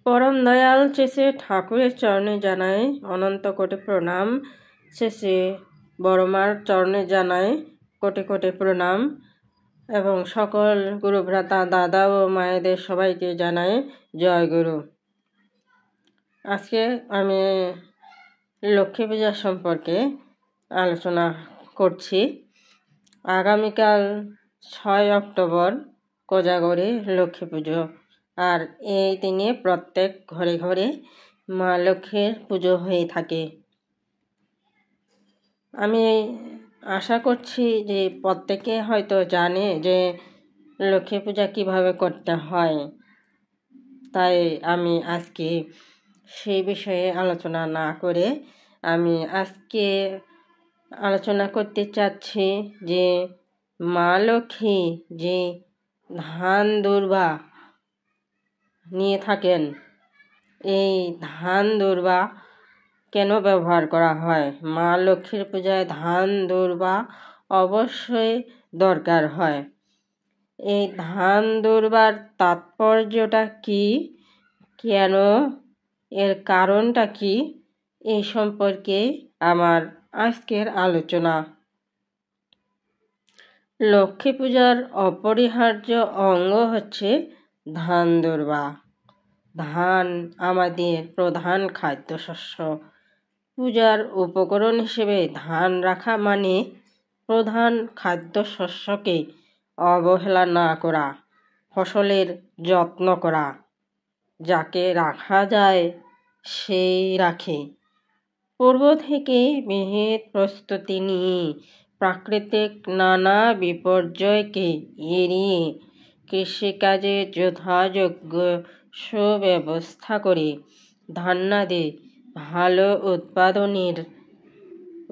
পরম দয়াল শ্রী শ্রী ঠাকুরের চরণে জানাই অনন্ত কোটি প্রণাম। শ্রী শ্রী বড়মার চরণে জানাই কোটি কোটি প্রণাম এবং সকল গুরুভ্রাতা দাদা ও মায়েদের সবাইকে জানাই জয় গুরু। আজকে আমি লক্ষ্মী পূজা সম্পর্কে আলোচনা করছি। আগামীকাল 6 অক্টোবর কোজাগরী লক্ষ্মী পুজো, আর এই দিনে প্রত্যেক ঘরে ঘরে মা লক্ষ্মীর পুজো হয়ে থাকে। আমি আশা করছি যে প্রত্যেকে হয়তো জানে যে লক্ষ্মী পূজা কিভাবে করতে হয়, তাই আমি আজকে সেই বিষয়ে আলোচনা না করে আমি আজকে আলোচনা করতে চাচ্ছি যে মা লক্ষ্মী যে ধান দুর্বা নিয়ে থাকেন, এই ধান দুর্বা কেন ব্যবহার করা হয়। মা লক্ষ্মীর পূজায় ধান দুর্বা অবশ্যই দরকার হয়। এই ধান দুর্বার তাৎপর্যটা কি, কেন, এর কারণটা কি, এই সম্পর্কে আমার আজকের আলোচনা। লক্ষ্মী পূজার অপরিহার্য অঙ্গ হচ্ছে ধান দুর্বা। ধান আমাদের প্রধান খাদ্যশস্য। পূজার উপকরণ হিসেবে ধান রাখা মানে প্রধান খাদ্যশস্যকে অবহেলা না করা, ফসলের যত্ন করা। যাকে রাখা যায় সেই রাখে। পূর্ব থেকে বিহিত প্রস্তুতি নিয়ে প্রাকৃতিক নানা বিপর্যয়কে এড়িয়ে কৃষিকাজে যথাযোগ্য সুব্যবস্থা করে ধান্যাদি ভালো উৎপাদনের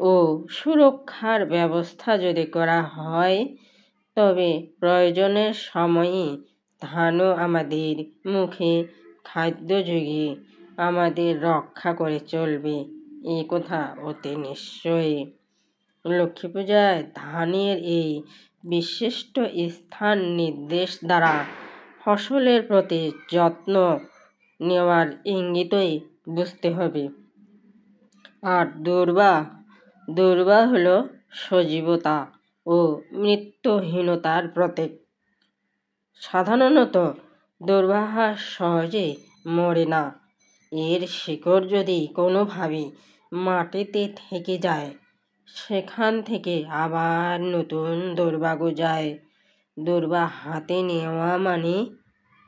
ও সুরক্ষার ব্যবস্থা যদি করা হয়, তবে প্রয়োজনের সময়ে ধানও আমাদের মুখে খাদ্য যোগে আমাদের রক্ষা করে চলবে, এই কথা অতি নিশ্চয়ই। লক্ষ্মী পূজায় ধানের এই বিশিষ্ট স্থান নির্দেশ দ্বারা ফসলের প্রতি যত্ন নেওয়ার ইঙ্গিতই বুঝতে হবে। আর দুর্বা হলো সজীবতা ও মৃত্যুহীনতার প্রতীক। সাধারণত দুর্বা সহজে মরে না। এর শিকড় যদি কোনোভাবে মাটিতে থেকে যায়, সেখান থেকে আবার নতুন দুর্বা গজায়। দুর্বা হাতে নেওয়া মানে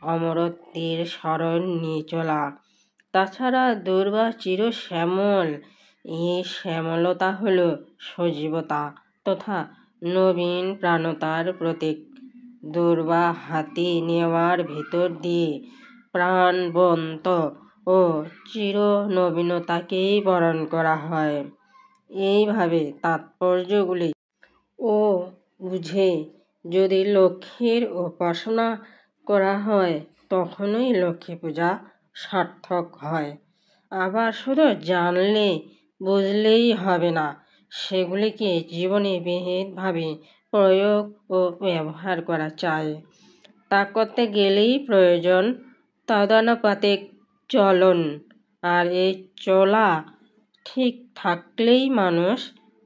অমরত্বের শরণ নিয়ে চলা। তাছাড়া দুর্বা চির শ্যামল। এই শ্যামলতা হলো সজীবতা তথা নবীন প্রাণতার প্রতীক। দুর্বা হাতে নেওয়ার ভেতর দিয়ে প্রাণবন্ত ও চির নবীনতাকেই বরণ করা হয়। এইভাবে তাৎপর্যগুলি ও বুঝে যদি লক্ষ্মীর উপাসনা করা হয়, তখনই লক্ষ্মী পূজা সার্থক হয়। আবার শুধু জানলে বুঝলেই হবে না, সেগুলিকে জীবনে বিহিতভাবে প্রয়োগ ও ব্যবহার করা চাই। তা করতে গেলেই প্রয়োজন তদানুপাতিক চলন, আর এই চলা ঠিক থাকলেই মানুষ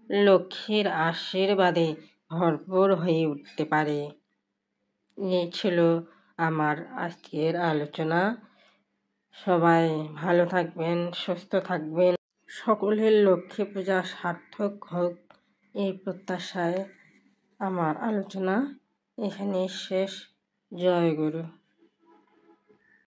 লক্ষ্মীর আশীর্বাদে ভরপুর হয়ে উঠতে পারে। এই ছিল আমার আজকের আলোচনা। সবাই ভালো থাকবেন, সুস্থ থাকবেন। সকলের লক্ষ্মী পূজা সার্থক হোক, এই প্রত্যাশায় আমার আলোচনা এখানে শেষ। জয় গুরু।